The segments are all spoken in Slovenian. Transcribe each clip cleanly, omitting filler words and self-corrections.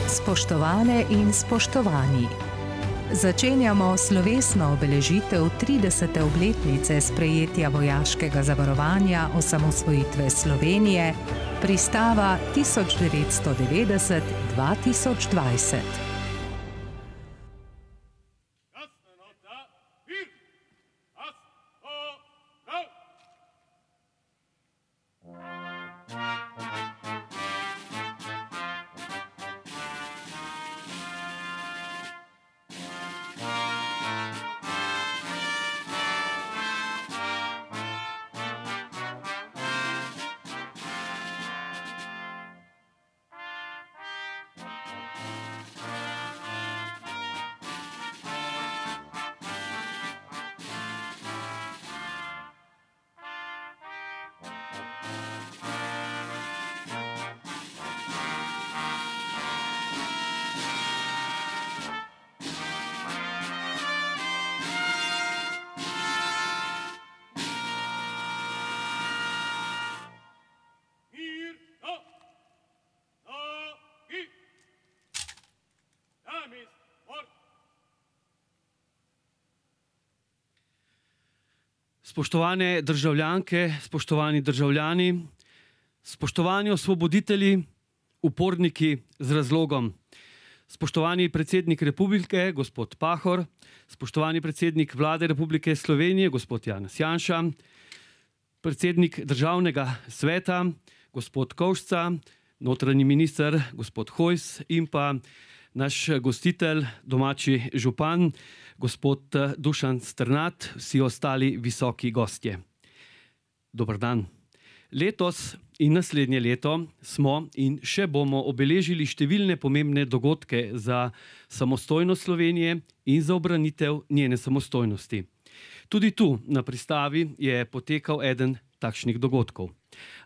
Spoštovane in spoštovani, začenjamo slovesno obeležitev 30. obletnice sprejetja vojaškega zavarovanja osamosvojitve Slovenije, pristava 1990-2020. Spoštovane državljanke, spoštovani državljani, spoštovani osvoboditelji, uporniki z razlogom. Spoštovani predsednik Republike, gospod Pahor, spoštovani predsednik Vlade Republike Slovenije, gospod Janez Janša, predsednik Državnega sveta, gospod Kovšca, notranji minister, gospod Hojs in pa naš gostitelj, domači župan, gospod Dušan Strnad, vsi ostali visoki gostje. Dober dan. Letos in naslednje leto smo in še bomo obeležili številne pomembne dogodke za samostojnost Slovenije in za obranitev njene samostojnosti. Tudi tu na pristavi je potekal eden takšnih dogodkov.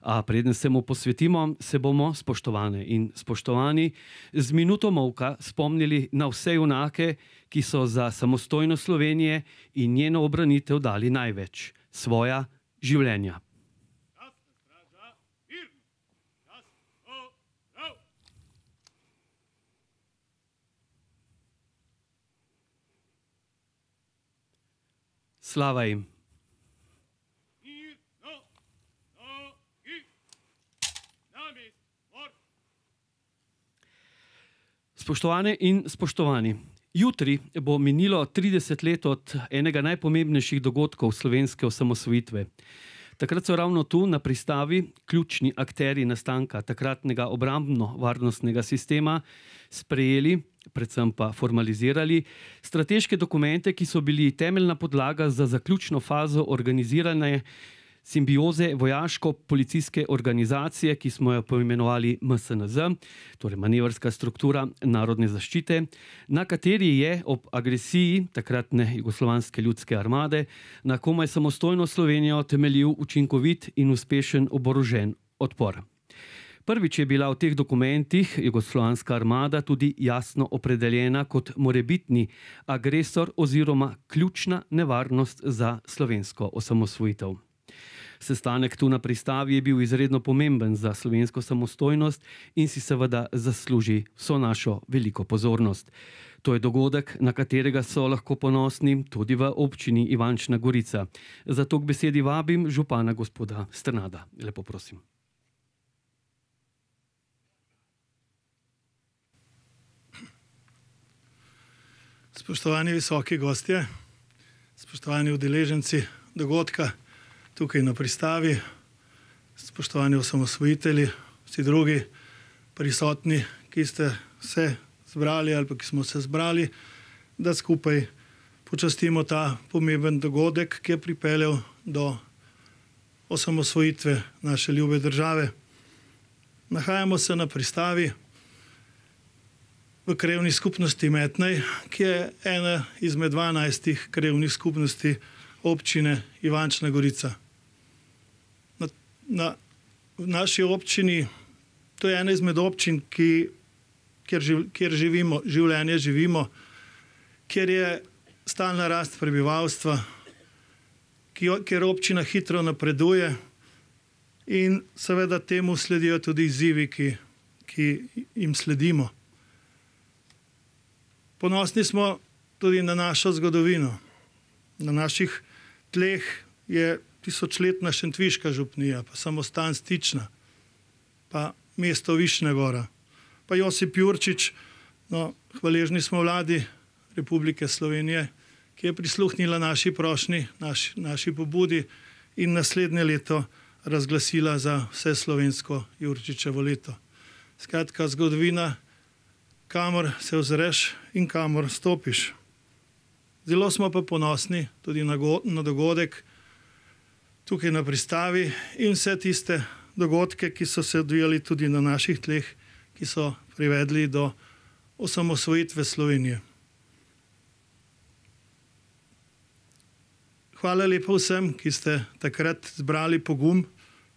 A preden se mu posvetimo, se bomo, spoštovane in spoštovani, z minuto molka spomnili na vse junake, ki so za samostojnost Slovenije in njeno obranitev dali največ, svoja življenja. Slava jim. Spoštovane in spoštovani, jutri bo minilo 30 let od enega najpomembnejših dogodkov slovenske osamosvojitve. Takrat so ravno tu na pristavi ključni akterji nastanka takratnega obrambno-varnostnega sistema sprejeli, predvsem pa formalizirali, strateške dokumente, ki so bili temeljna podlaga za zaključno fazo organizirane simbioze vojaško-policijske organizacije, ki smo jo poimenovali MSNZ, torej manevrska struktura narodne zaščite, na kateri je ob agresiji takratne Jugoslovanske ljudske armade na komaj samostojno Slovenijo temeljil učinkovit in uspešen oborožen odpor. Prvič je bila v teh dokumentih Jugoslovanska armada tudi jasno opredeljena kot morebitni agresor oziroma ključna nevarnost za slovensko osamosvojitev. Sestanek tu na pristavi je bil izredno pomemben za slovensko samostojnost in si seveda zasluži vso našo veliko pozornost. To je dogodek, na katerega so lahko ponosni tudi v občini Ivančna Gorica. Zato k besedi vabim župana gospoda Strnada. Lepo prosim. Spoštovani visoki gostje, spoštovani udeleženci dogodka tukaj na pristavi, spoštovani osamosvojitelji, vsi drugi prisotni, ki ste se zbrali ali pa ki smo se zbrali, da skupaj počastimo ta pomemben dogodek, ki je pripeljal do osamosvojitve naše ljube države. Nahajamo se na pristavi v krajevni skupnosti Metnej, ki je ena izmed 12 krajevnih skupnosti občine Ivančna Gorica. V naši občini, to je ena izmed občin, kjer življenje živimo, kjer je stalna rast prebivalstva, kjer občina hitro napreduje in seveda temu sledijo tudi izzivi, ki jim sledimo. Ponosni smo tudi na našo zgodovino. Na naših tleh je tisočletna Šentviška župnija, pa samostan Stična, pa mesto Višnja Gora, pa Josip Jurčič. No, hvaležni smo vladi Republike Slovenije, ki je prisluhnila naši prošnji, naši pobudi in naslednje leto razglasila za vseslovensko Jurčičevo leto. Skratka, zgodovina, kamor se ozreš in kamor stopiš. Zelo smo pa ponosni tudi na dogodek tukaj na pristavi in vse tiste dogodke, ki so se odvijali tudi na naših tleh, ki so privedli do osamosvojitve Slovenije. Hvala lepa vsem, ki ste takrat zbrali pogum.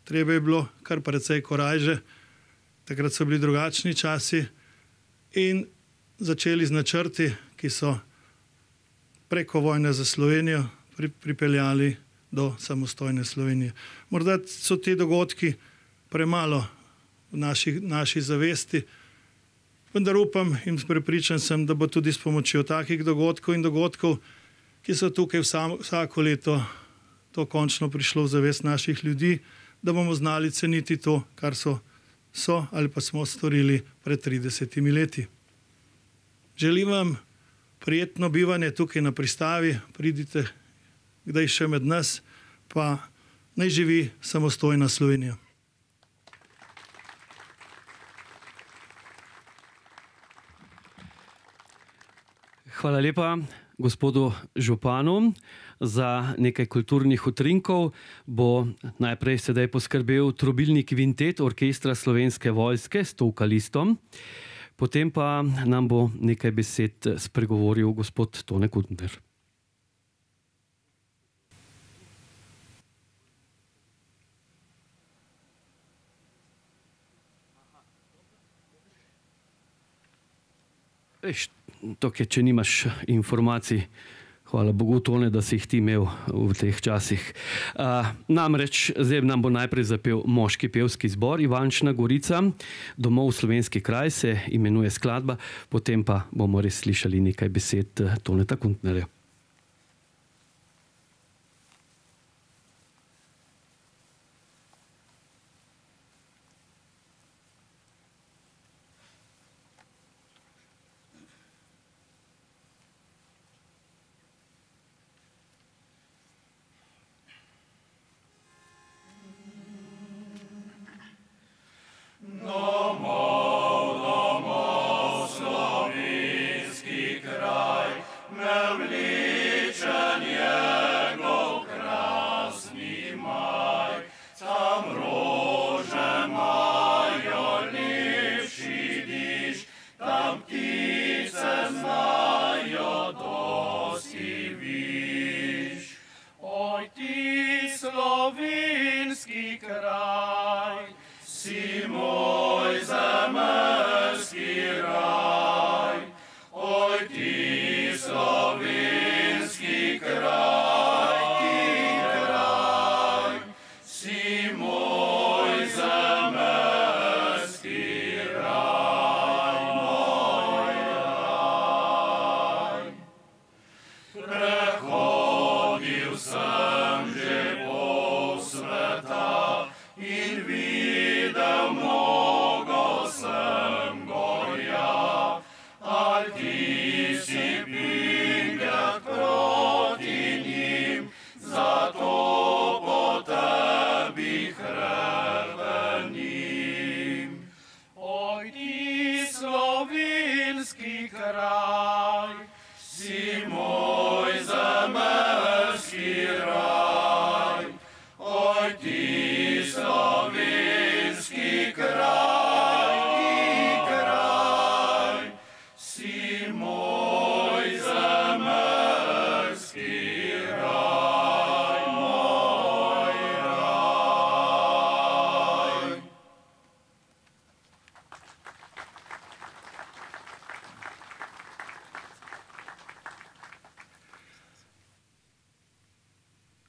Treba je bilo kar precej korajže. Takrat so bili drugačni časi in začeli z načrti, ki so preko vojne za Slovenijo pripeljali do samostojne Slovenije. Morda so ti dogodki premalo v naši zavesti, vendar upam in prepričan sem, da bo tudi s pomočjo takih dogodkov in dogodkov, ki so tukaj vsako leto, to končno prišlo v zavest naših ljudi, da bomo znali ceniti to, kar so ali pa smo storili pred 30 leti. Želim vam prijetno bivanje tukaj na pristavi, pridite kdaj še med nas, pa naj živi samostojna Slovenija. Hvala lepa gospodu županu. Za nekaj kulturnih utrinkov bo najprej sedaj poskrbel trobilni kvintet Orkestra Slovenske vojske s tolkalistom. Potem pa nam bo nekaj besed spregovoril gospod Tone Kuntner. Tako je, če nimaš informacij, hvala Bogu, Tone, da si jih ti imel v teh časih. Namreč, zdaj nam bo najprej zapel moški pevski zbor Ivančna Gorica, Domov slovenski kraj se imenuje skladba, potem pa bomo res slišali nekaj besed Toneta Kuntnerja.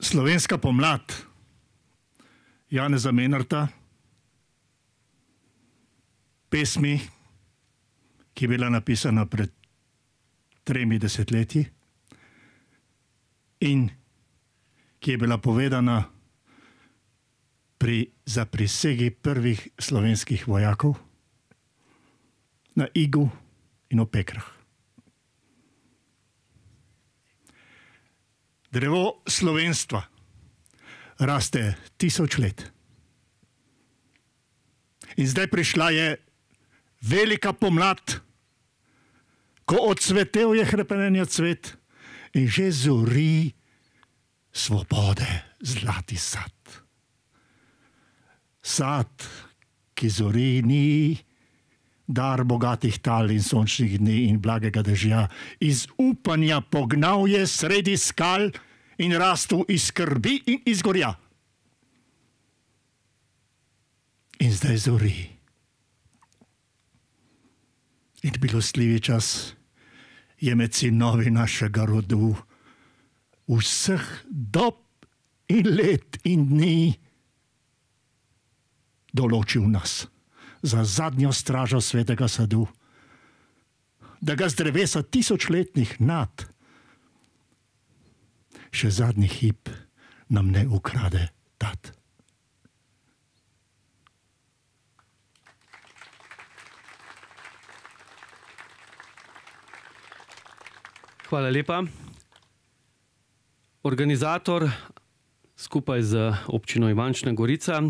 Slovenska pomlad Janeza Menarta, pesmi, ki je bila napisana pred 3 desetletji in ki je bila povedana pri zaprisegi prvih slovenskih vojakov na Igu in Opekrah. Drevo slovenstva raste 1000 let. In zdaj prišla je velika pomlad, ko odsvetel je hrepenenja cvet in že zori svobode zlati sad. Sad, ki zori, ni dar bogatih tal in sončnih dni in blagega dežja. Iz upanja pognal je sredi skal in rastel iz skrbi in iz gorja. In zdaj zori. In milostljivi čas je med sinovi našega rodu vseh dob in let in dni določil nas za zadnjo stražo svetega sadu, da ga z drevesa 1000-letnih nad še zadnji hip nam ne ukrade dat. Hvala lepa. Organizator skupaj z občino Ivančna Gorica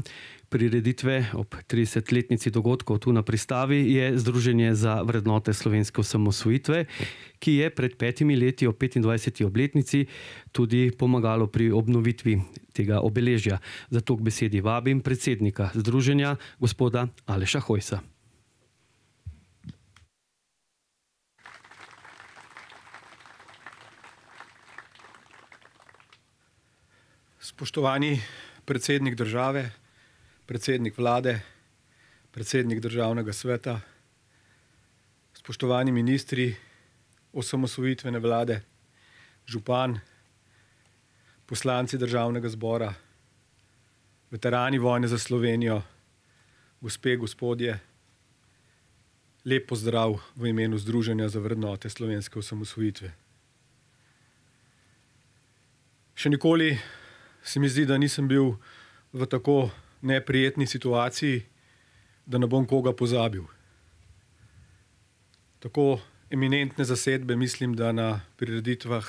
prireditve ob 30-letnici dogodkov tu na Pristavi je Združenje za vrednote slovenske osamosvojitve, ki je pred 5 leti ob 25. obletnici tudi pomagalo pri obnovitvi tega obeležja. Zato k besedi vabim predsednika združenja, gospoda Aleša Hojsa. Spoštovani predsednik države, predsednik vlade, predsednik državnega sveta, spoštovani ministri osamosvojitvene vlade, župan, poslanci državnega zbora, veterani vojne za Slovenijo, gospe, gospodje, lep pozdrav v imenu Združenja za vrednote slovenske osamosvojitve. Še nikoli se mi zdi, da nisem bil v tako neprijetni situaciji, da ne bom koga pozabil. Tako eminentne zasedbe mislim, da na prireditvah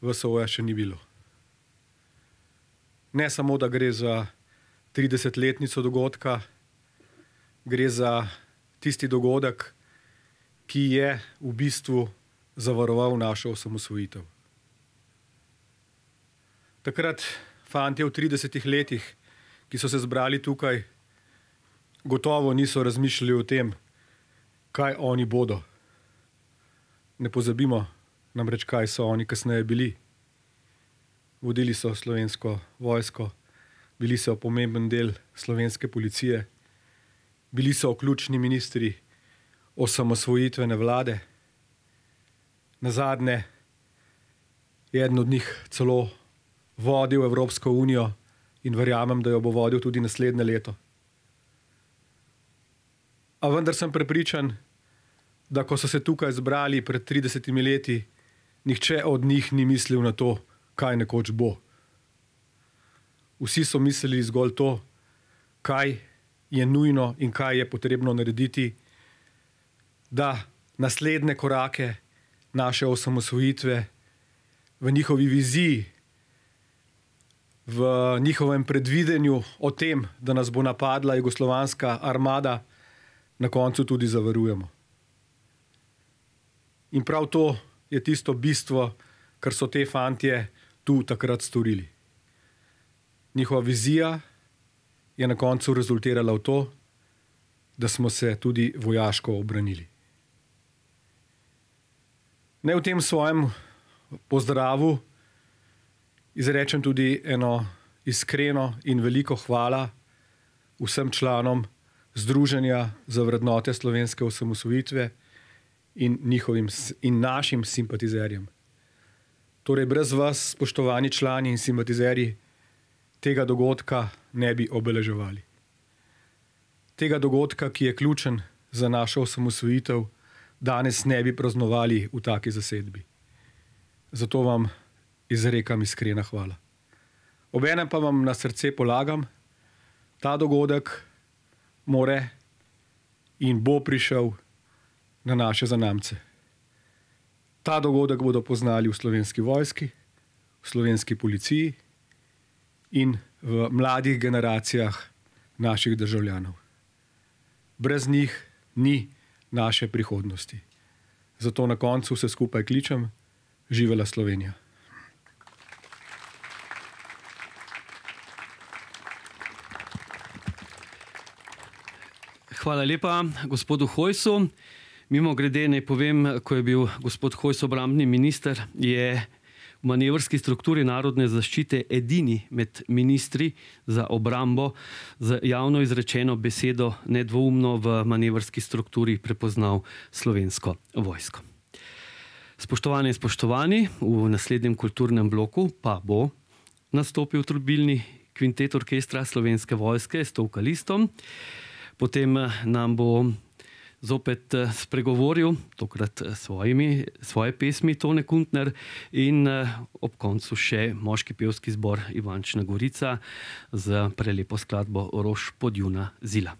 VSO-ja še ni bilo. Ne samo, da gre za 30-letnico dogodka, gre za tisti dogodek, ki je v bistvu zavaroval našo osamosvojitev. Takrat fantje v 30 letih, ki so se zbrali tukaj, gotovo niso razmišljali o tem, kaj oni bodo. Ne pozabimo namreč, kaj so oni kasneje bili. Vodili so slovensko vojsko, bili so pomemben del slovenske policije, bili so ključni ministri osamosvojitvene vlade. Nazadnje je eden od njih celo vodil Evropsko unijo in verjamem, da jo bo vodil tudi naslednje leto. A vendar sem prepričan, da ko so se tukaj zbrali pred 30 leti, nihče od njih ni mislil na to, kaj nekoč bo. Vsi so mislili zgolj to, kaj je nujno in kaj je potrebno narediti, da naslednje korake naše osamosvojitve v njihovi viziji, v njihovem predvidenju o tem, da nas bo napadla jugoslovanska armada, na koncu tudi zavarujemo. In prav to je tisto bistvo, kar so te fantje tu takrat storili. Njihova vizija je na koncu rezultirala v to, da smo se tudi vojaško obranili. Naj v tem svojem pozdravu izrečem tudi eno iskreno in veliko hvala vsem članom Združenja za vrednote slovenske osamosvojitve in našim simpatizerjem. Torej, brez vas, spoštovani člani in simpatizerji, tega dogodka ne bi obeleževali. Tega dogodka, ki je ključen za našo osamosvojitev, danes ne bi praznovali v taki zasedbi. Zato vam izrekam iskrena hvala. Obenem pa vam na srce polagam, ta dogodek more in bo prišel na naše zanamce. Ta dogodek bodo poznali v Slovenski vojski, v Slovenski policiji in v mladih generacijah naših državljanov. Brez njih ni naše prihodnosti. Zato na koncu vse skupaj kličem: živela Slovenija. Hvala lepa gospodu Hojsu. Mimogrede naj povem, ko je bil gospod Hojs obrambni minister, je v manevrski strukturi narodne zaščite edini med ministri za obrambo z javno izrečeno besedo nedvoumno v manevrski strukturi prepoznal Slovensko vojsko. Spoštovane in spoštovani, v naslednjem kulturnem bloku pa bo nastopil trobilni kvintet orkestra Slovenske vojske s vokalistom. Potem nam bo zopet spregovoril, tokrat svoje pesmi Tone Kuntner, in ob koncu še moški pevski zbor Ivančna Gorica z prelepo skladbo Rož podjuna zila.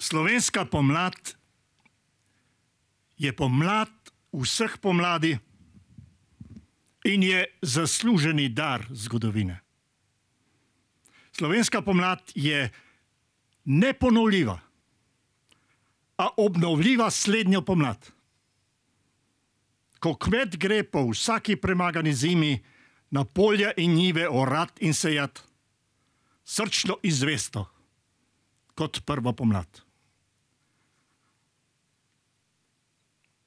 Slovenska pomlad je pomlad vseh pomladi in je zasluženi dar zgodovine. Slovenska pomlad je neponovljiva, a obnovljiva slednjo pomlad. Ko kmet gre po vsaki premagani zimi na polja in njive orat in sejat, srčno izvesto kot prvo pomlad.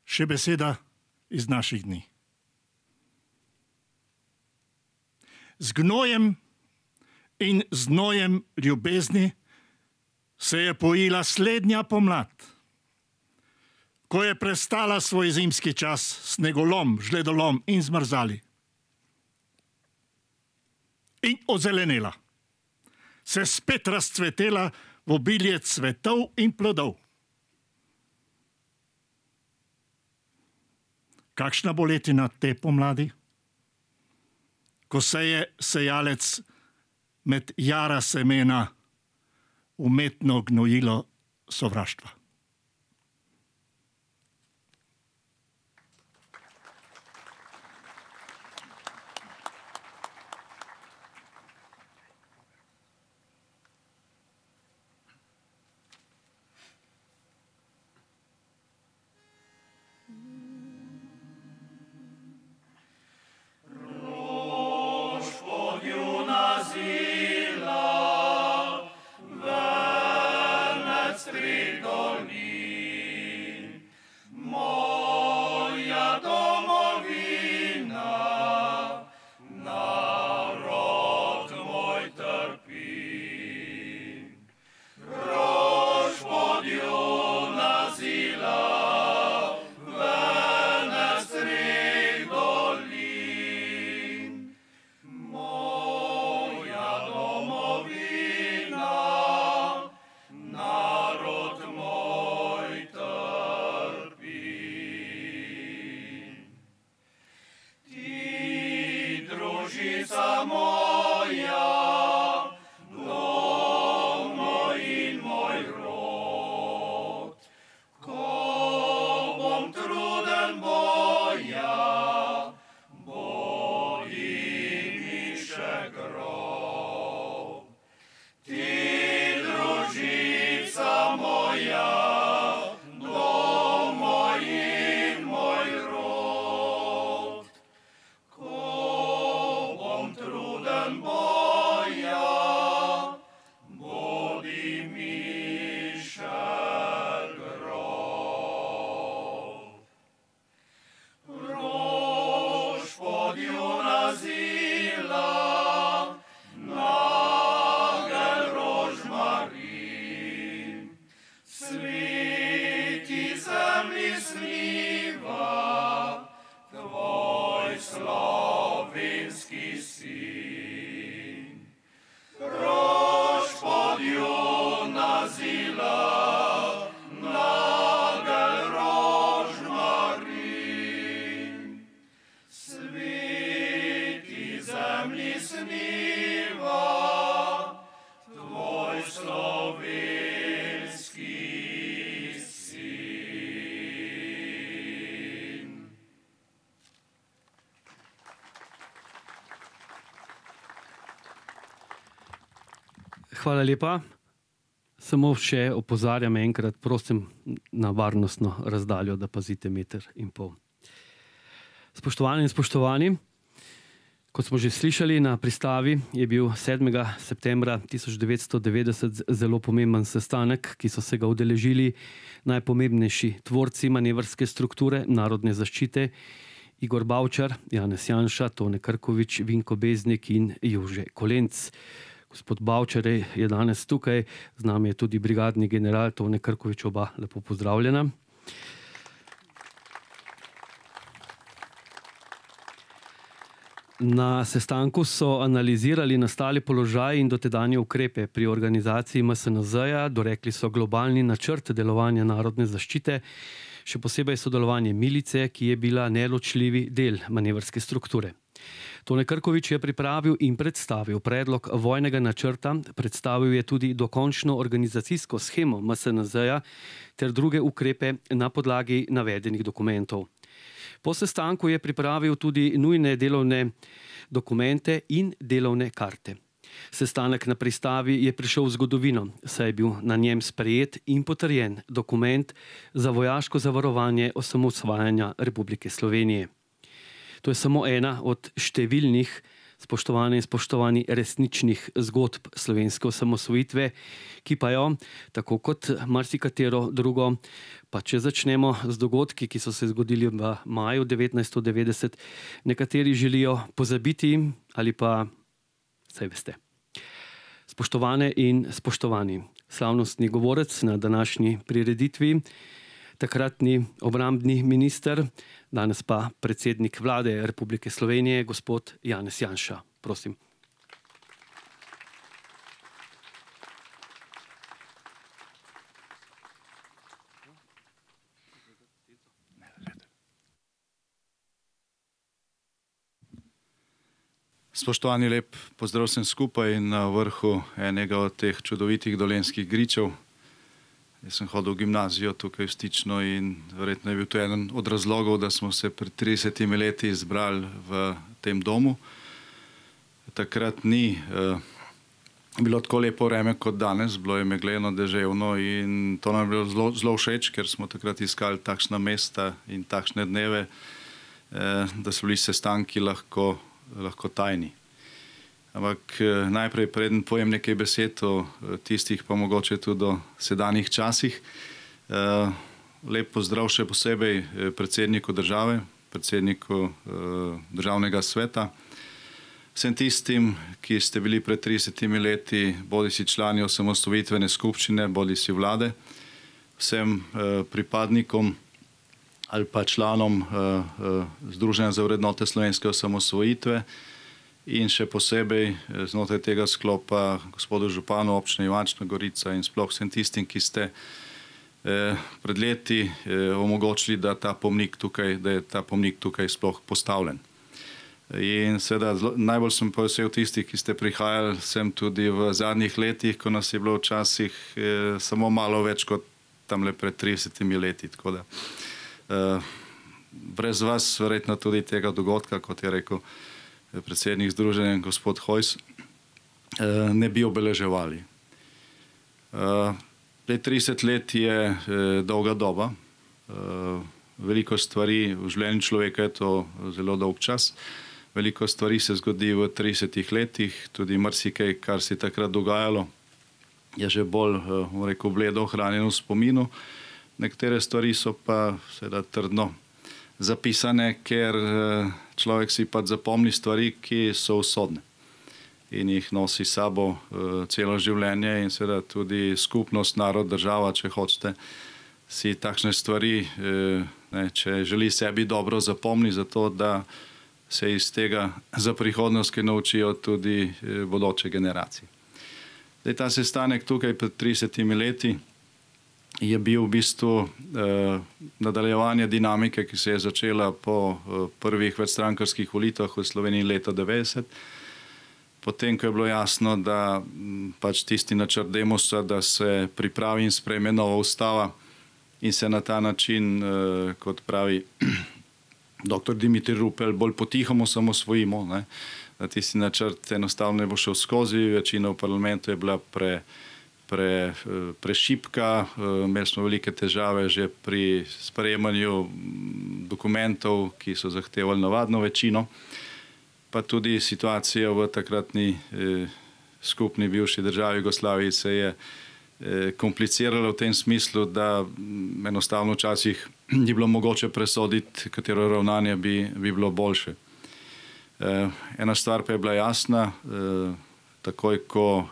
Še beseda iz naših dni. Z gnojem in znojem ljubezni se je pojila slednja pomlad, ko je prestala svoj zimski čas snegolom, žledolom in zmrzali. In ozelenela, se spet razcvetela v obilje cvetov in plodov. Kakšna bo letina te pomladi, ko seje sejalec med jara semena umetno gnojilo sovraštva? Rož Sveti zemlji sniva, tvoj slovenski sin. Rož podjo nazila, nagel rožmarin. Sveti zemlji sniva, tvoj slovenski sin. Hvala lepa. Samo še opozarjam enkrat, prosim, na varnostno razdaljo, da pazite 1,5 metra. Spoštovane in spoštovani, kot smo že slišali, na pristavi je bil 7. septembra 1990 zelo pomemben sestanek, ki so se ga udeležili najpomembnejši tvorci manevrske strukture narodne zaščite: Igor Bavčar, Janez Janša, Tone Krkovič, Vinko Beznik in Jože Kolenc. Gospod Bavčar je danes tukaj, z nami je tudi brigadni general Tone Krkovič, oba lepo pozdravljena. Na sestanku so analizirali nastali položaj in dotedanje ukrepe pri organizaciji MSNZ-ja, dorekli so globalni načrt delovanja narodne zaščite, še posebej sodelovanje milice, ki je bila neločljivi del manevrske strukture. Tone Krkovič je pripravil in predstavil predlog vojnega načrta, predstavil je tudi dokončno organizacijsko shemo MSNZ-ja ter druge ukrepe na podlagi navedenih dokumentov. Po sestanku je pripravil tudi nujne delovne dokumente in delovne karte. Sestanek na pristavi je prišel v zgodovino, saj je bil na njem sprejet in potrjen dokument za vojaško zavarovanje osamosvajanja Republike Slovenije. To je samo ena od številnih, spoštovane in spoštovani, resničnih zgodb slovenske osamosvojitve, ki pa jo, tako kot marsikatero drugo, pa če začnemo z dogodki, ki so se zgodili v maju 1990, nekateri želijo pozabiti ali pa, saj veste. Spoštovane in spoštovani, slavnostni govorec na današnji prireditvi, takratni obrambni minister, danes pa predsednik Vlade Republike Slovenije, gospod Janez Janša. Prosim. Spoštovani, lep pozdrav vsem skupaj na vrhu enega od teh čudovitih dolenjskih gričev. Jaz sem hodil v gimnazijo tukaj v Stično in verjetno je bil to eden od razlogov, da smo se pred 30 leti zbrali v tem domu. Takrat ni bilo tako lepo vreme kot danes, bilo je megleno, deževno in to nam je bilo zelo všeč, ker smo takrat iskali takšna mesta in takšne dneve, da so bili sestanki lahko tajni. Ampak najprej, preden povem nekaj besed o tistih, pa mogoče tudi o sedanjih časih. Lep pozdrav še posebej predsedniku države, predsedniku državnega sveta, vsem tistim, ki ste bili pred 30 leti bodisi člani osamosvojitvene skupščine, bodisi vlade, vsem pripadnikom ali pa članom Združenja za vrednote slovenske osamosvojitve, in še posebej znotraj tega sklopa gospodu županu občine Ivančna Gorica in sploh vsem tistim, ki ste pred leti omogočili, da je ta pomnik tukaj sploh postavljen. In seveda najbolj sem pa vesel tistih, ki ste prihajali sem tudi v zadnjih letih, ko nas je bilo včasih samo malo več kot tamle pred 30 leti. Tako da brez vas verjetno tudi tega dogodka, kot je rekel predsednik združenja gospod Hojs, ne bi obeleževali. 30 let je dolga doba. Veliko stvari v življenju človeka je to zelo dolg čas. Veliko stvari se zgodi v 30 letih, tudi marsikaj, kar se je takrat dogajalo, je že bolj, rekel, bledo ohranjeno v spominu. Nekatere stvari so pa seveda trdno zapisane, ker človek si pa zapomni stvari, ki so usodne. in jih nosi s sabo celo življenje, in seveda tudi skupnost, narod, država, če hočete, si takšne stvari, če želi sebi dobro zapomni, zato da se iz tega za prihodnost kaj naučijo tudi bodoče generacije. Zdaj, ta sestanek tukaj pred 30 leti je bil v bistvu nadaljevanje dinamike, ki se je začela po prvih večstrankarskih volitvah v Sloveniji leta 90. Potem, ko je bilo jasno, da pač tisti načrt Demosa, da se pripravi in sprejme nova ustava in se na ta način, kot pravi dr. Dimitrij Rupel, bolj potihoma osamosvojimo, da tisti načrt enostavno ne bo šel skozi, večina v parlamentu je bila prešibka, imeli smo velike težave že pri sprejemanju dokumentov, ki so zahtevali navadno večino, pa tudi situacija v takratni skupni bivši državi Jugoslaviji se je komplicirala v tem smislu, da enostavno včasih ni bilo mogoče presoditi, katero ravnanje bi bilo boljše. Ena stvar pa je bila jasna, takoj ko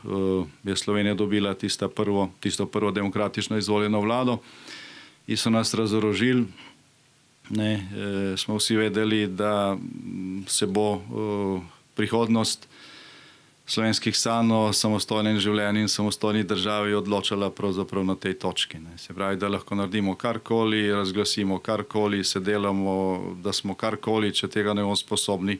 je Slovenija dobila tisto prvo demokratično izvoljeno vlado in so nas razorožili, smo vsi vedeli, da se bo prihodnost slovenskih sanj o samostojnem življenju in samostojni državi odločala pravzaprav na tej točki. Se pravi, da lahko naredimo karkoli, razglasimo karkoli, se delamo, da smo karkoli, če tega ne bomo sposobni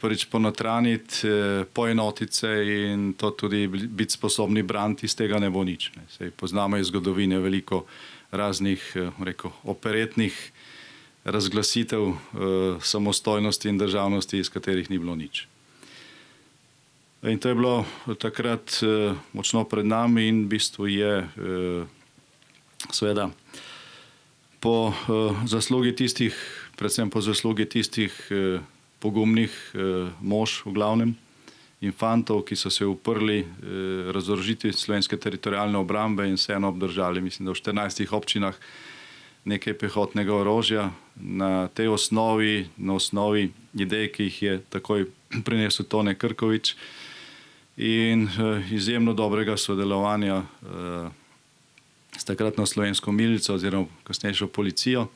prvič ponotraniti, poenotiti se in to tudi biti sposobni braniti, iz tega ne bo nič. Poznamo iz zgodovine veliko raznih, operetnih razglasitev samostojnosti in državnosti, iz katerih ni bilo nič. In to je bilo takrat močno pred nami in v bistvu je seveda po zaslugi tistih, predvsem po zaslugi tistih pogumnih mož v glavnem, infantov, ki so se uprli razorožitvi slovenske teritorialne obrambe in vseeno obdržali, mislim, da v 14 občinah nekaj pehotnega orožja na tej osnovi, na osnovi idej, ki jih je takoj prinesel Tone Krkovič, in izjemno dobrega sodelovanja s takratno slovensko milico oziroma kasnejšo policijo.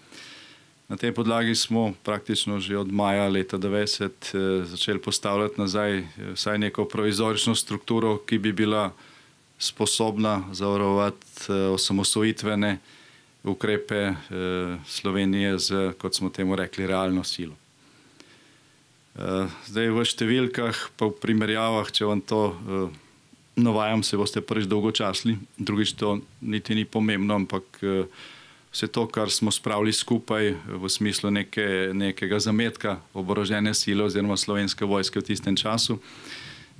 Na tej podlagi smo praktično že od maja leta 90 začeli postavljati nazaj vsaj neko provizorično strukturo, ki bi bila sposobna zavarovati osamosvojitvene ukrepe Slovenije z, kot smo temu rekli, realno silo. Zdaj v številkah, pa v primerjavah, če vam to navajam, se boste prvič dolgočasili, drugič to niti ni pomembno, ampak vse to, kar smo spravili skupaj v smislu nekega zametka oborožene sile oziroma slovenske vojske v tistem času,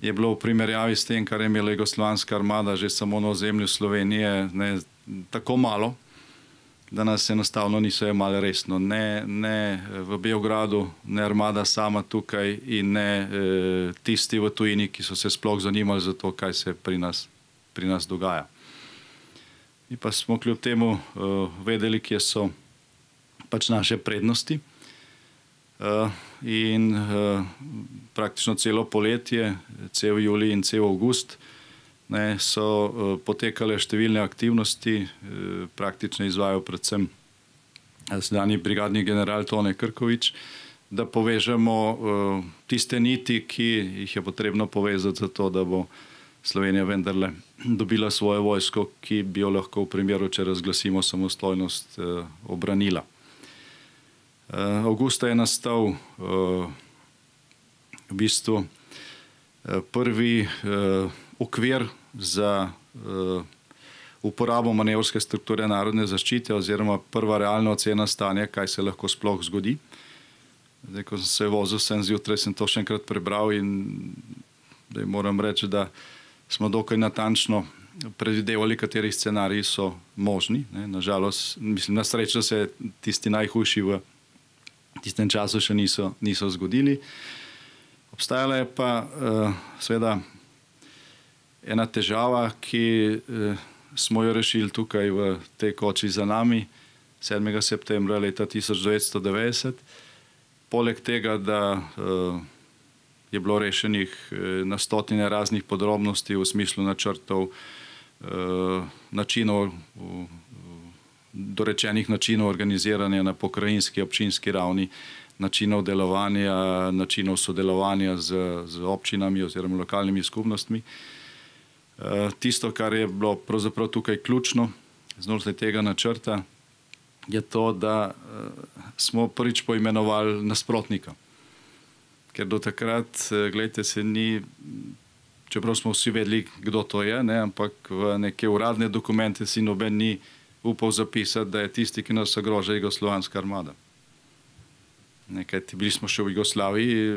je bilo v primerjavi s tem, kar je imela jugoslovanska armada že samo na ozemlju Slovenije, tako malo, da nas enostavno niso jemali resno. Ne v Beogradu, ne armada sama tukaj in ne tisti v tujini, ki so se sploh zanimali za to, kaj se pri nas dogaja. In pa smo kljub temu vedeli, kje so pač naše prednosti. In praktično celo poletje, cel julij in cel avgust so potekale številne aktivnosti, praktično izvajal predvsem sedanji brigadni general Tone Krkovič, da povežemo tiste niti, ki jih je potrebno povezati za to, da bo Slovenija vendarle dobila svojo vojsko, ki bi jo lahko v primeru, če razglasimo samostojnost, obranila. Avgusta je nastal v bistvu prvi okvir za uporabo manevrske strukture narodne zaščite oziroma prva realna ocena stanja, kaj se lahko sploh zgodi. Zdaj, ko sem se vozil sem zjutraj, sem to še enkrat prebral in moram reči, da smo dokaj natančno predvidevali, kateri scenariji so možni. Nažalost, mislim, na srečo se tisti najhujši v tistem času še niso zgodili. Obstajala je pa seveda ena težava, ki smo jo rešili tukaj v tej koči za nami 7. septembra leta 1990. Poleg tega, da je bilo rešenih na stotine raznih podrobnosti v smislu načrtov, načinov, dorečenih načinov organiziranja na pokrajinski, občinski ravni, načinov delovanja, načinov sodelovanja z občinami oziroma lokalnimi skupnostmi. Tisto, kar je bilo pravzaprav tukaj ključno znotraj tega načrta, je to, da smo prvič poimenovali nasprotnika. Ker do takrat, gledajte, se ni, čeprav smo vsi vedeli, kdo to je, ne, ampak v neke uradne dokumente si noben ni upal zapisati, da je tisti, ki nas ogroža, Jugoslovanska armada. Nekaj, bili smo še v Jugoslaviji,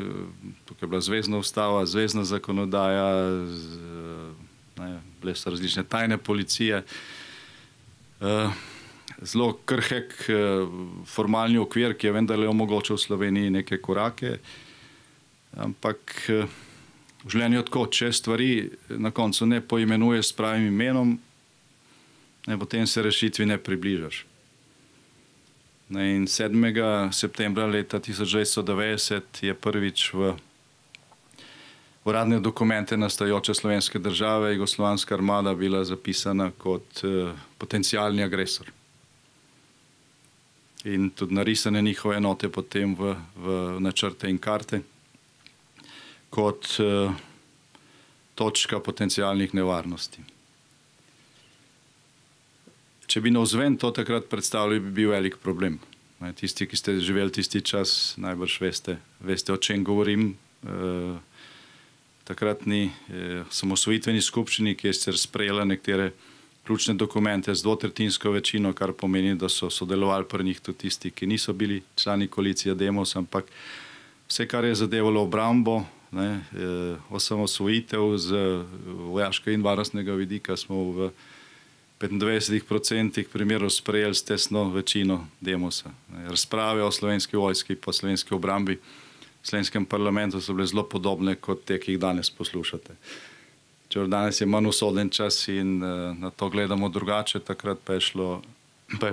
tukaj je bila zvezna ustava, zvezna zakonodaja, bile so različne tajne policije, zelo krhek formalni okvir, ki je vendarle omogočal Sloveniji neke korake, ampak v življenju tako, če stvari na koncu ne poimenuješ s pravim imenom, potem se rešitvi ne približaš. In 7. septembra leta 1990 je prvič v uradne dokumente nastajajoče slovenske države Jugoslovanska armada bila zapisana kot potencialni agresor. In tudi narisane njihove enote potem v načrte in karte kot točka potencialnih nevarnosti. Če bi navzven to takrat predstavljali, bi bil velik problem. Tisti, ki ste živeli tisti čas, najbrž veste o čem govorim. Takratni samosvojitveni skupščini, ki je sicer sprejela nekatere ključne dokumente z dvotretjinsko večino, kar pomeni, da so sodelovali pri njih tudi tisti, ki niso bili člani koalicije Demos, ampak vse, kar je zadevalo obrambo, osamosvojitev z vojaškega in varnostnega vidika, smo v 95% primerov sprejeli s tesno večino Demosa. Razprave o slovenski vojski pa slovenski obrambi v slovenskem parlamentu so bile zelo podobne kot te, ki jih danes poslušate. Če danes je manj usoden čas in na to gledamo drugače, takrat pa je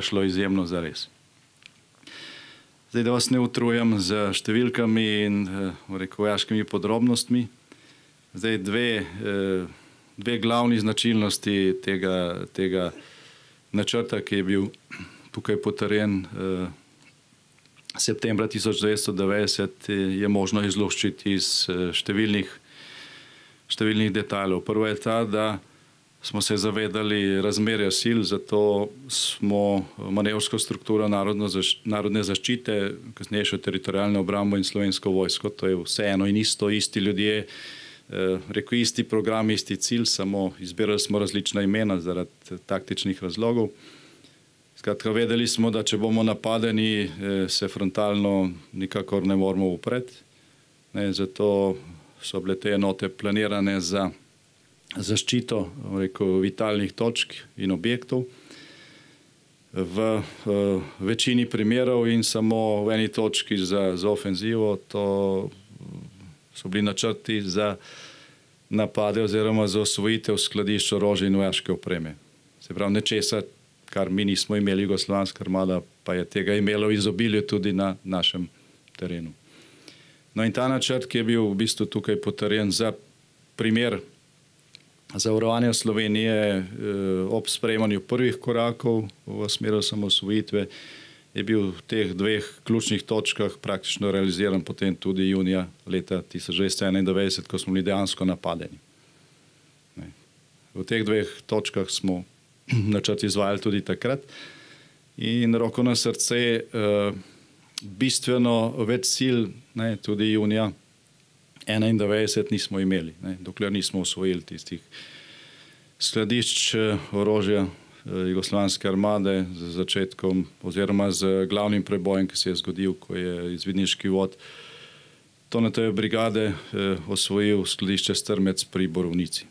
šlo izjemno zares. Zdaj, da vas ne utrujam z številkami in vojaškimi podrobnostmi, zdaj dve glavni značilnosti tega načrta, ki je bil tukaj potrjen septembra 1990, je možno izluščiti iz številnih detajlov. Prvo je ta, da smo se zavedali razmerja sil, zato smo manevrsko strukturo narodne zaščite, kasnejšo teritorialno obrambo in slovensko vojsko, to je vseeno in isti ljudje, isti program, isti cilj, samo izbirali smo različna imena zaradi taktičnih razlogov. Skratka, vedeli smo, da če bomo napadeni, se frontalno nikakor ne moramo upreti. Zato so bile te enote planirane za zaščito vitalnih točk in objektov. V večini primerov in samo v eni točki za ofenzivo, to so bili načrti za napade oziroma za osvojitev skladišč orožja in vojaške opreme. Se pravi, nečesa, kar mi nismo imeli, Jugoslovanska armada pa je tega imela v izobilju tudi na našem terenu. No in ta načrt, ki je bil v bistvu tukaj potrjen za primer zavarovanja Slovenije ob sprejemanju prvih korakov v smeru osamosvojitve, je bil v teh dveh ključnih točkah praktično realiziran potem tudi junija leta 1991, ko smo bili dejansko napadeni. V teh dveh točkah smo načrt izvajali tudi takrat in roko na srce bistveno več sil, tudi junija 1991 nismo imeli, dokler nismo osvojili tistih skladišč orožja Jugoslovanske armade z začetkom oziroma z glavnim prebojem, ki se je zgodil, ko je izvidniški vod Tonetove brigade osvojil skladišče Strmec pri Borovnici.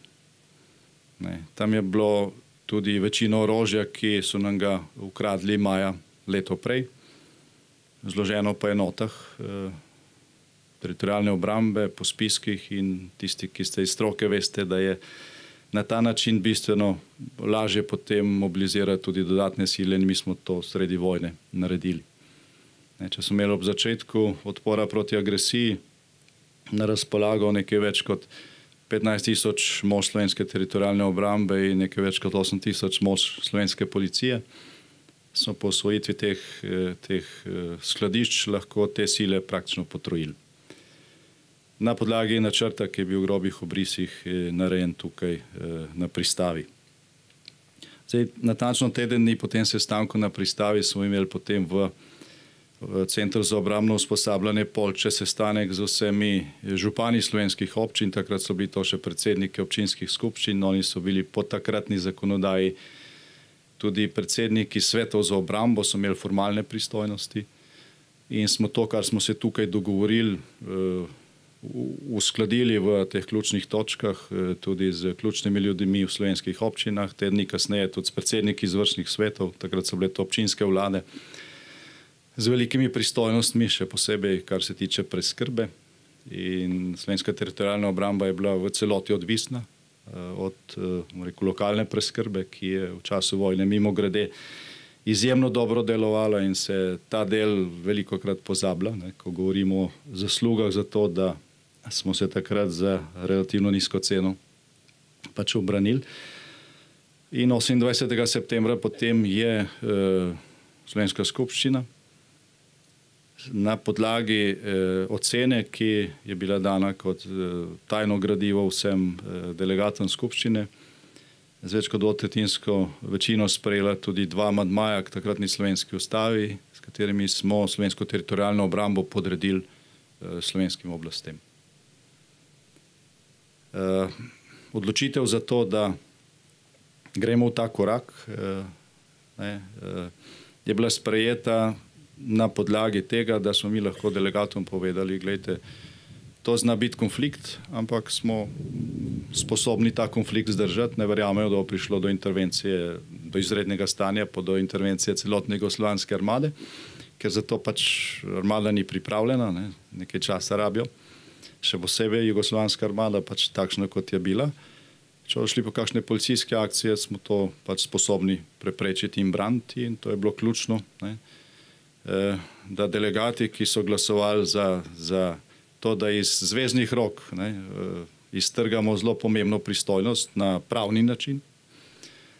Tam je bilo tudi večino orožja, ki so nam ga ukradli maja leto prej, zloženo po enotah teritorialne obrambe, po spiskih, in tisti, ki ste iz stroke, veste, da je na ta način bistveno lažje potem mobilizirati tudi dodatne sile in mi smo to sredi vojne naredili. Če smo imeli ob začetku odpora proti agresiji na razpolago nekaj več kot 15.000 mož slovenske teritorialne obrambe in nekaj več kot 8.000 mož slovenske policije. Smo po osvojitvi teh skladišč lahko te sile praktično potrojili. Na podlagi načrta, ki je bil v grobih obrisih narejen tukaj na pristavi. Zdaj, natančno teden dni po tem sestanku na pristavi smo imeli potem v Centru za obrambno usposabljanje Poljče sestanek z vsemi župani slovenskih občin, takrat so bili to še predsedniki občinskih skupščin, oni so bili po takratni zakonodaji tudi predsedniki svetov za obrambo, so imeli formalne pristojnosti in smo to, kar smo se tukaj dogovorili, uskladili v teh ključnih točkah tudi z ključnimi ljudmi v slovenskih občinah, te dni kasneje tudi s predsedniki izvršnih svetov, takrat so bile to občinske vlade, z velikimi pristojnostmi, še posebej, kar se tiče preskrbe. In slovenska teritorialna obramba je bila v celoti odvisna od lokalne preskrbe, ki je v času vojne mimogrede izjemno dobro delovala in se ta del velikokrat pozablja, ko govorimo o zaslugah za to, da smo se takrat za relativno nizko ceno pač obranili. In 28. septembra potem je slovenska skupščina na podlagi ocene, ki je bila dana kot tajno gradivo vsem delegatom skupščine, z več kot dvotretjinsko večino sprejela tudi 2 amandmaja k takratni slovenski ustavi, s katerimi smo slovensko teritorialno obrambo podredili slovenskim oblastem. Odločitev za to, da gremo v ta korak, je bila sprejeta na podlagi tega, da smo mi lahko delegatom povedali, gledajte, to zna biti konflikt, ampak smo sposobni ta konflikt zdržati, ne verjamejo, da bo prišlo do intervencije, do izrednega stanja, pa do intervencije celotne jugoslovanske armade, ker za to pač armada ni pripravljena, nekaj časa rabijo, še posebej jugoslovanska armada pač takšna, kot je bila. Če bodo šli po kakšne policijske akcije, smo to pač sposobni preprečiti in braniti in to je bilo ključno, da delegati, ki so glasovali za to, da iz zveznih rok iztrgamo zelo pomembno pristojnost na pravni način,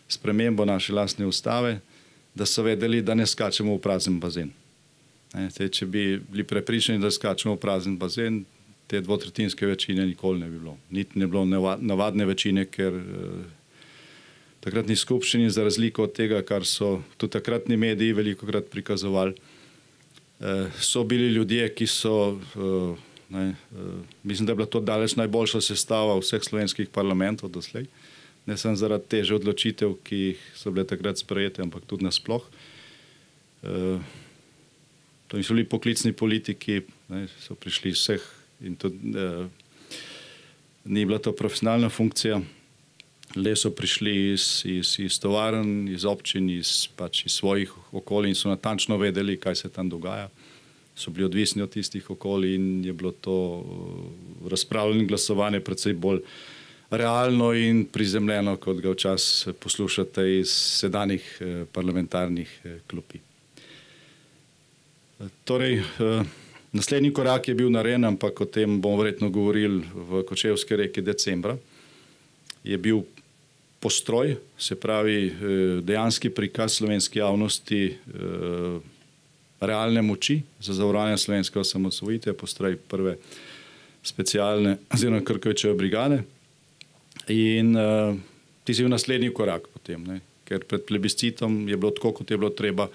spremembo naše lastne ustave, da so vedeli, da ne skačemo v prazen bazen. Če bi bili prepričani, da skačemo v prazen bazen, te dvotretjinske večine nikoli ne bi bilo. Niti ne bilo navadne večine, ker takratni skupščini, za razliko od tega, kar so tudi takratni mediji velikokrat prikazovali, so bili ljudje, ki so, mislim, da je bila to daleč najboljša sestava vseh slovenskih parlamentov doslej, ne samo zaradi teže odločitev, ki so bile takrat sprejete, ampak tudi nasploh. To niso bili poklicni politiki, so prišli iz vseh in tudi ni bila to profesionalna funkcija, le so prišli iz tovarn, iz občin, iz svojih okolij in so natančno vedeli, kaj se tam dogaja. So bili odvisni od tistih okolij in je bilo to razpravljanje in glasovanje precej bolj realno in prizemljeno, kot ga včasih poslušate iz sedanjih parlamentarnih klopi. Torej, naslednji korak je bil narejen, ampak o tem bomo verjetno govorili v Kočevski Reki decembra. Je bil postroj, se pravi dejanski prikaz slovenske javnosti realne moči za zavarovanje slovenske osamosvojitve, postroj prve specialne oziroma Krkovičeve brigade. In ti si bil naslednji korak potem, ker pred plebiscitom je bilo tako, kot je bilo treba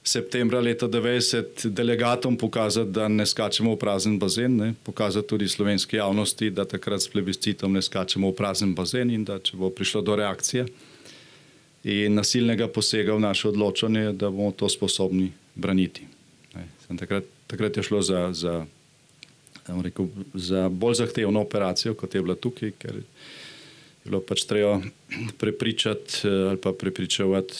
septembra leta 90 delegatom pokazati, da ne skačemo v prazen bazen, pokazati tudi slovenski javnosti, da takrat s plebiscitom ne skačemo v prazen bazen in da če bo prišlo do reakcije in nasilnega posega v naše odločanje, da bomo to sposobni braniti. Takrat je šlo za bolj zahtevno operacijo, kot je bila tukaj, ker je bilo pač treba prepričati ali pa prepričevati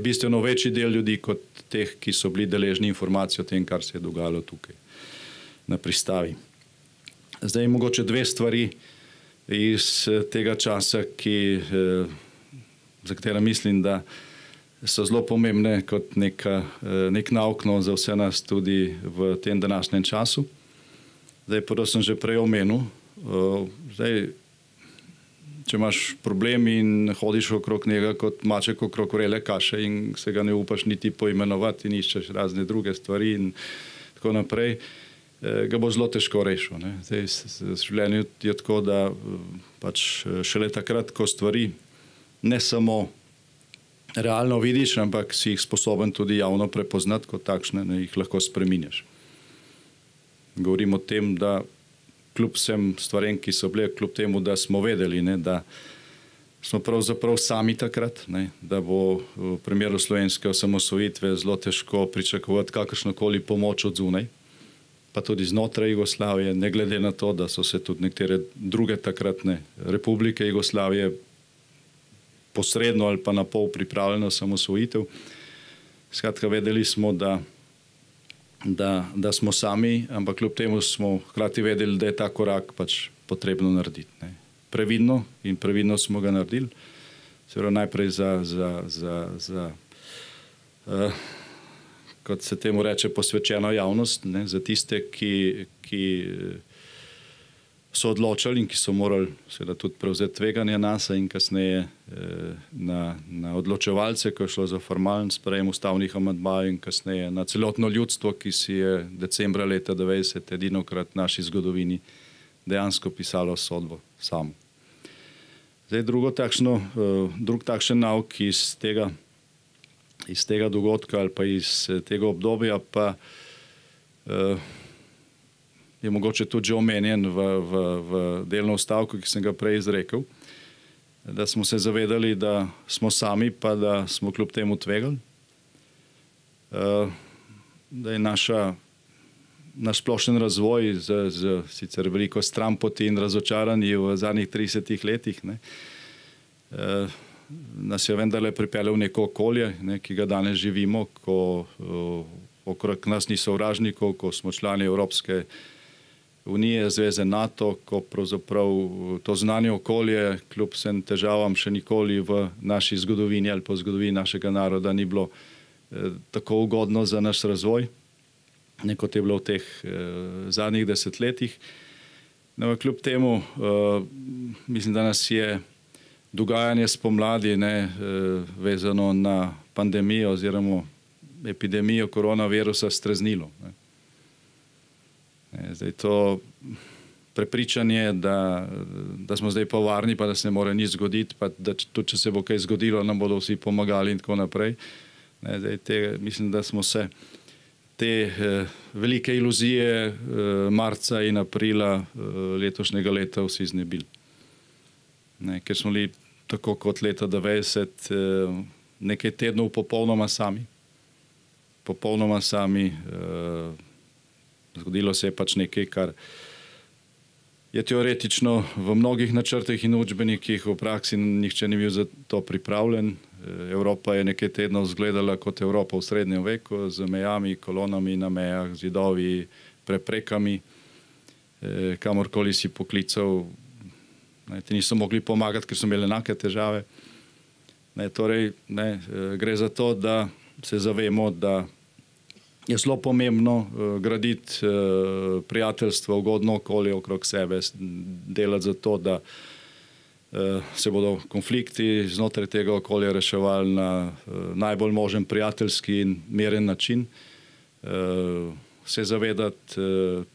bistveno večji del ljudi kot teh, ki so bili deležni informacij o tem, kar se je dogajalo tukaj na pristavi. Zdaj mogoče 2 stvari iz tega časa, za katera mislim, da so zelo pomembne kot nek nauk za vse nas tudi v tem današnjem času. Zdaj, pa sem že prej omenil, zdaj, če imaš problem in hodiš okrog njega kot maček okrog vrele kaše in se ga ne upaš niti poimenovati in iščeš razne druge stvari in tako naprej, ga bo zelo težko rešil. Zdaj, v življenju je tako, da pač šele takrat, ko stvari ne samo realno vidiš, ampak si jih sposoben tudi javno prepoznati kot takšne, jih lahko spreminjaš. Govorim o tem, da kljub vsem stvarem, ki so bile, kljub temu, da smo vedeli, da smo pravzaprav sami takrat, da bo v primeru slovenske osamosvojitve zelo težko pričakovati kakršnokoli pomoč od zunaj, pa tudi znotraj Jugoslavije, ne glede na to, da so se tudi nekatere druge takratne republike Jugoslavije posredno ali pa na pol pripravljene na osamosvojitev. Skratka, vedeli smo, da smo sami, ampak kljub temu smo hkrati vedeli, da je ta korak pač potrebno narediti. Previdno in previdno smo ga naredili. Seveda najprej za kot se temu reče, posvečeno javnost, za tiste, ki so odločali in ki so morali seveda tudi prevzeti tveganje nase in kasneje na odločevalce, ko je šlo za formalen sprejem ustavnih amandmajev in kasneje na celotno ljudstvo, ki si je decembra leta 1990 edinokrat v naši zgodovini dejansko pisalo sodbo samo. Zdaj, drug takšen nauk iz tega dogodka ali pa iz tega obdobja pa je mogoče tudi že omenjen v delno stavku, ki sem ga prej izrekel, da smo se zavedali, da smo sami, pa da smo kljub temu tvegali. Da je naš splošen razvoj z sicer veliko stranpoti in razočaranji v zadnjih 30 letih nas je vendarle pripeljal v neko okolje, ki ga danes živimo, ko okrog nas ni sovražnikov, ko smo člani Evropske unije, Zveze NATO, ko pravzaprav to znanje okolje kljub vsem težavam še nikoli v naši zgodovini ali pa v zgodovini našega naroda ni bilo tako ugodno za naš razvoj, kot je bilo v teh zadnjih desetletjih. Kljub temu mislim, da nas je dogajanje spomladi vezano na pandemijo oziroma epidemijo koronavirusa streznilo. Zdaj to prepričanje, da smo zdaj pa varni, pa da se ne more nič zgoditi, pa da tudi če se bo kaj zgodilo, nam bodo vsi pomagali in tako naprej. Zdaj mislim, da smo se te velike iluzije marca in aprila letošnjega leta vsi znebili. Ker smo bili tako kot leta 1990 nekaj tednov popolnoma sami. Popolnoma sami. Zgodilo se je pač nekaj, kar je teoretično v mnogih načrtih in učbenikih, v praksi nihče ni bil za to pripravljen. Evropa je nekaj tednov izgledala kot Evropa v srednjem veku, z mejami, kolonami na mejah, zidovi, preprekami, kamorkoli si poklical. Ti niso mogli pomagati, ker so imeli enake težave. Gre za to, da se zavemo, da je zelo pomembno graditi prijateljstvo, ugodno okolje okrog sebe, delati za to, da se bodo konflikti znotraj tega okolja reševali na najbolj možen prijateljski in miren način. Se zavedati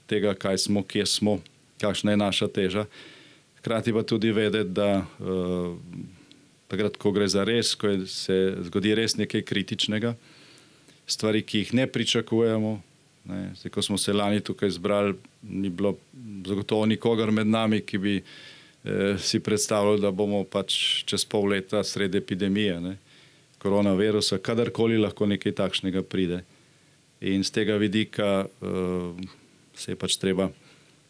tega, kaj smo, kje smo, kakšna je naša teža. Hkrati pa tudi vedeti, da takrat, ko gre za res, ko se zgodi res nekaj kritičnega, stvari, ki jih ne pričakujemo. Zdaj, ko smo se lani tukaj zbrali, ni bilo zagotovo nikogar med nami, ki bi si predstavljali, da bomo pač čez pol leta sredi epidemije koronavirusa, kadarkoli lahko nekaj takšnega pride. In z tega vidika se je pač treba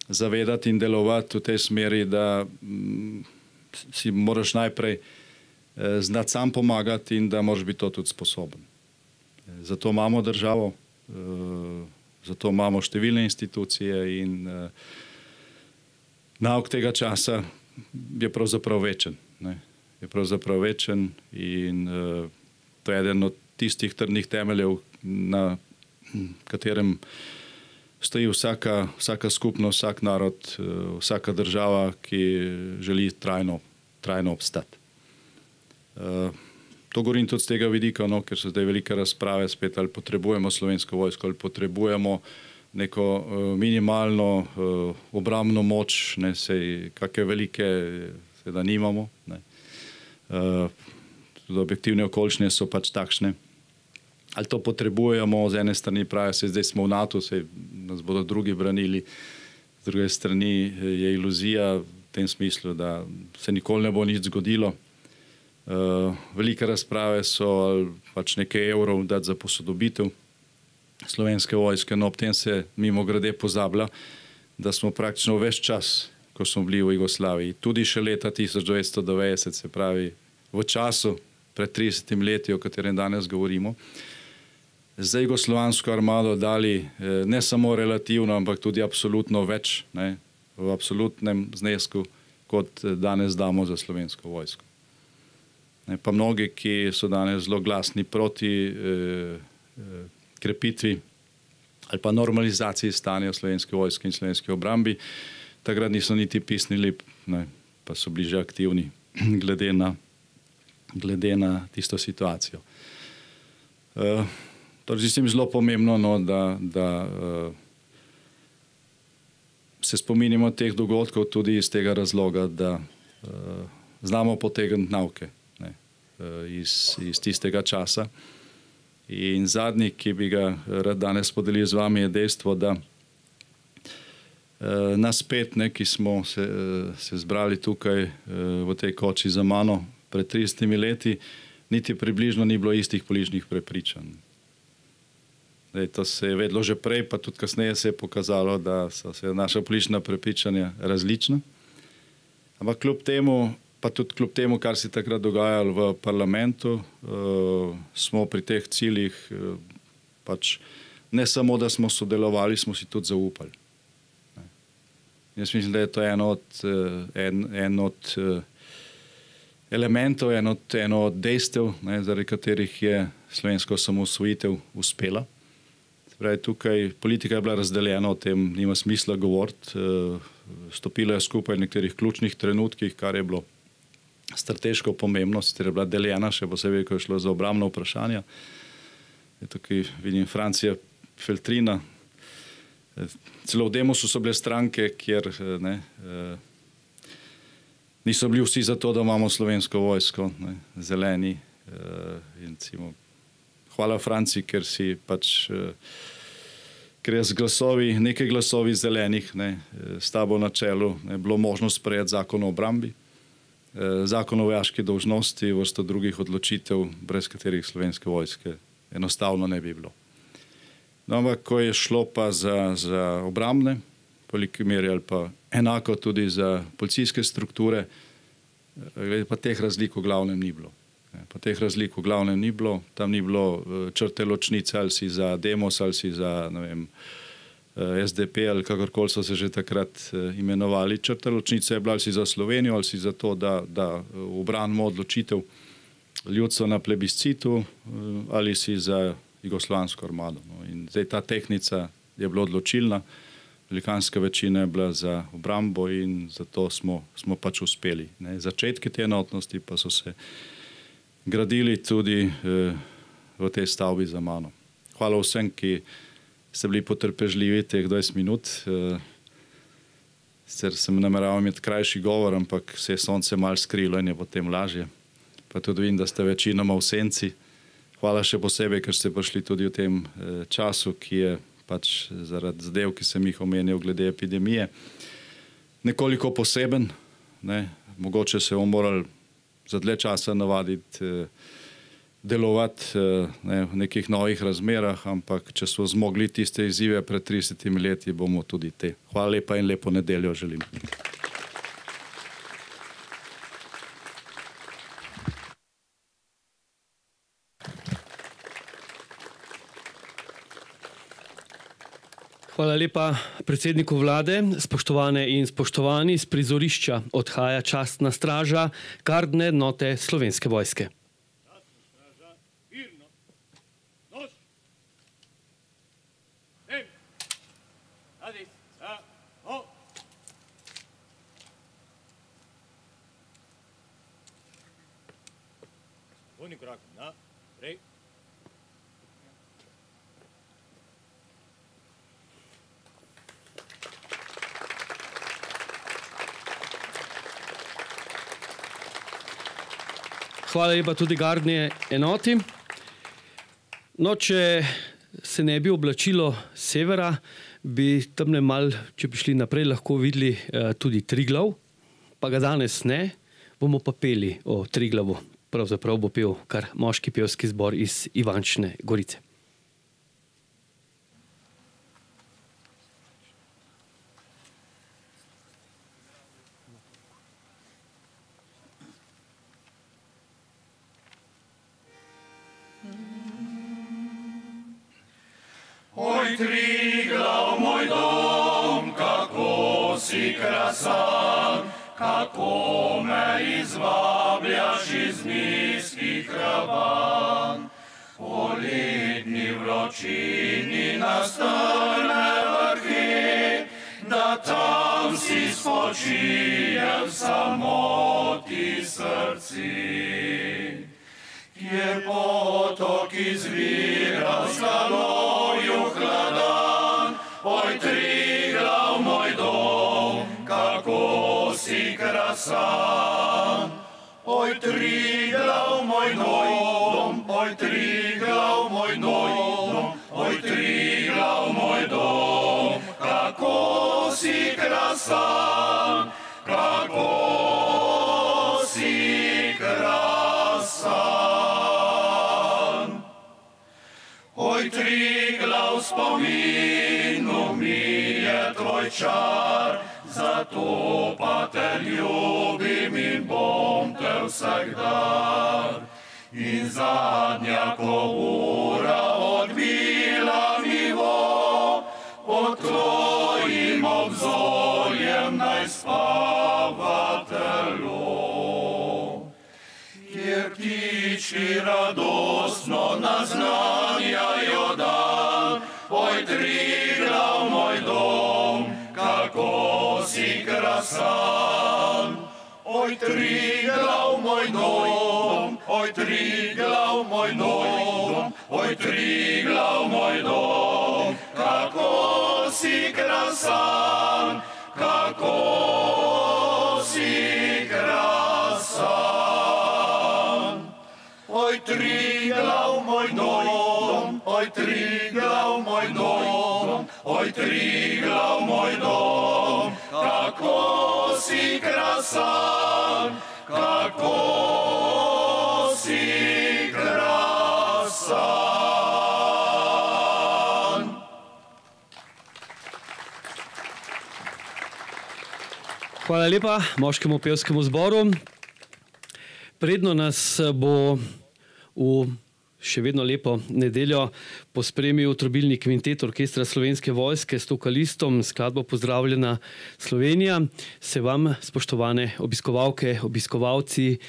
zavedati in delovati v tej smeri, da si moraš najprej znati sam pomagati in da moraš biti to tudi sposoben. Zato imamo državo, zato imamo številne institucije in nauk tega časa je pravzaprav večen. Je pravzaprav večen in to je eden od tistih trdnih temeljev, na katerem stoji vsaka skupnost, vsak narod, vsaka država, ki želi trajno obstati. To govorim tudi z tega vidika, no, ker so zdaj velike razprave spet, ali potrebujemo Slovensko vojsko, ali potrebujemo neko minimalno obrambno moč, ne, sej kakšne velike seveda nimamo. Ne. Objektivne okoliščine so pač takšne. Ali to potrebujemo, z ene strani pravijo, se zdaj smo v NATO, se nas bodo drugi branili, z druge strani je iluzija v tem smislu, da se nikoli ne bo nič zgodilo. Velike razprave so, ali pač nekaj evrov dati za posodobitev Slovenske vojske, no ob tem se mimogrede pozablja, da smo praktično ves čas, ko smo bili v Jugoslaviji, tudi še leta 1990, se pravi v času pred 30 leti, o katerem danes govorimo, za jugoslovansko armado dali ne samo relativno, ampak tudi absolutno več, ne, v absolutnem znesku, kot danes damo za Slovensko vojsko. Ne, pa mnogi, ki so danes zelo glasni proti krepitvi ali pa normalizaciji stanja Slovenske vojske in Slovenske obrambi, takrat niso niti pisnili, ne, pa so bili že aktivni glede na tisto situacijo. Torej, zdi se mi zelo pomembno, no, da se spominjamo teh dogodkov tudi iz tega razloga, da znamo potegniti nauke, ne, iz tistega časa. In zadnji, ki bi ga rad danes podelil z vami, je dejstvo, da nas pet, ne, ki smo se zbrali tukaj v tej koči za mano pred 30 leti, niti približno ni bilo istih političnih prepričanj. To se je vedlo že prej, pa tudi kasneje se je pokazalo, da so se naša politična prepričanja različna. Ampak kljub temu, pa tudi kljub temu, kar se je takrat dogajalo v parlamentu, smo pri teh ciljih pač ne samo, da smo sodelovali, smo si tudi zaupali. Jaz mislim, da je to en od elementov, eno od dejstev, ne, zaradi katerih je slovenska osamosvojitev uspela. Pravi, tukaj politika je bila razdeljena, o tem nima smisla govoriti. Stopila je skupaj v nekaterih ključnih trenutkih, kar je bilo strateško pomembno, sicer je bila deljena, še posebej, ko je šlo za obrambna vprašanja. Tukaj vidim Francija Feltrina. Celo v Demosu so bile stranke, kjer ne, niso bili vsi za to, da imamo Slovensko vojsko, ne, zeleni. In recimo, hvala Franciji, ker si pač, ker je z glasovi, nekaj glasovi zelenih, ne, s tabo na čelu, ne, bilo možno sprejeti zakon o obrambi, zakon o vojaški dolžnosti, vrsto drugih odločitev, brez katerih Slovenske vojske enostavno ne bi bilo. No, ampak ko je šlo pa za obrambne, veliki meri ali pa enako tudi za policijske strukture, pa teh razlik v glavnem ni bilo. Pa teh razlik v glavnem ni bilo, tam ni bilo črte ločnice, ali si za Demos, ali si za, ne vem, SDP, ali kakorkoli so se že takrat imenovali. Črta ločnice je bila, ali si za Slovenijo, ali si za to, da ubranimo odločitev ljudstva na plebiscitu, ali si za jugoslovansko armado. No, in zdaj ta tehnica je bila odločilna, velikanska večina je bila za obrambo in zato smo pač uspeli. Ne. Začetki te enotnosti pa so se gradili tudi v tej stavbi za mano. Hvala vsem, ki ste bili potrpežljivi teh 20 minut. Sicer sem nameraval imeti krajši govor, ampak se je sonce malo skrilo in je potem lažje. Pa tudi vidim, da ste večinoma v senci. Hvala še posebej, ker ste prišli tudi v tem času, ki je pač zaradi zadev, ki sem jih omenil glede epidemije, nekoliko poseben. Ne. Mogoče se bomo morali za dlje časa navaditi delovati v nekih novih razmerah, ampak če smo zmogli tiste izzive pred 30 leti, bomo tudi te. Hvala lepa in lepo nedeljo želim. Hvala lepa predsedniku vlade. Spoštovane in spoštovani, z prizorišča odhaja častna straža gardne enote Slovenske vojske. Dvojni korak, naprej. Hvala lepa tudi gardni enoti. No, če se ne bi oblačilo severa, bi tamle mal, če bi šli naprej, lahko videli tudi Triglav, pa ga danes ne, bomo pa peli o Triglavu. Pravzaprav bo pel kar moški pevski zbor iz Ivančne Gorice. Oj, Triglav, moj dom, kako si krasan, kako me izvabljaš iz nizkih ravan. Po letni vročini na strme vrhe, da tam si spočijem samoti srci. Kjer potok izvira v skalovju hladan, oj, Triglav, moj dom, kako si krasan. Oj, Triglav, moj dom, oj, Triglav, moj dom, oj, Triglav, moj dom, kako si krasan, kako si krasan. Oj, Triglav, spominu mi je tvoj čar, zato pa te ljubim in bom te vsak dan. In zadnja, ko ura odbila mi bo, pod tvojim obzorjem naj spava telo. Kjer ptički radostno naznanjajo dan, oj, Triglav, moj dom, kako si krasan. Oj, Triglav, moj dom, oj, Triglav, moj dom, oj, Triglav, moj dom, kako si krasan, kako si krasan. Oj, Triglav, moj dom, oj, Triglav, moj dom, oj, Triglav, moj dom, kako si krasan, kako si krasan. Hvala lepa moškemu pevskemu zboru. Predno nas bo v še vedno lepo nedeljo pospremil trobilni kvintet Orkestra Slovenske vojske s vokalistom skladbo Pozdravljena Slovenija. Se vam, spoštovane obiskovalke, obiskovalci,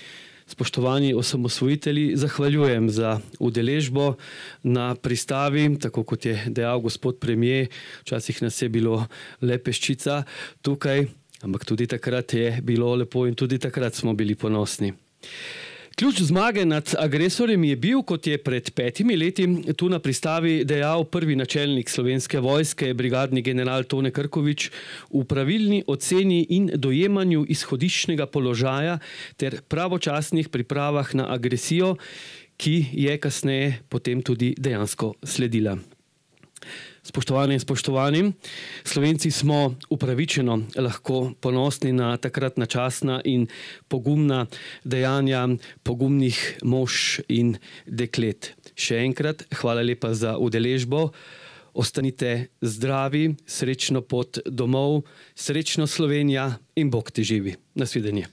spoštovani osamosvojitelji, zahvaljujem za udeležbo na pristavi, tako kot je dejal gospod premier, včasih nas je bilo le peščica tukaj, ampak tudi takrat je bilo lepo in tudi takrat smo bili ponosni. Ključ zmage nad agresorjem je bil, kot je pred 5 leti tu na pristavi dejal prvi načelnik Slovenske vojske, brigadni general Tone Krkovič, v pravilni oceni in dojemanju izhodiščnega položaja ter pravočasnih pripravah na agresijo, ki je kasneje potem tudi dejansko sledila. Spoštovane in spoštovani, Slovenci smo upravičeno lahko ponosni na takratna častna in pogumna dejanja pogumnih mož in deklet. Še enkrat hvala lepa za udeležbo. Ostanite zdravi, srečno pot domov, srečno Slovenija in Bog te živi. Nasvidenje.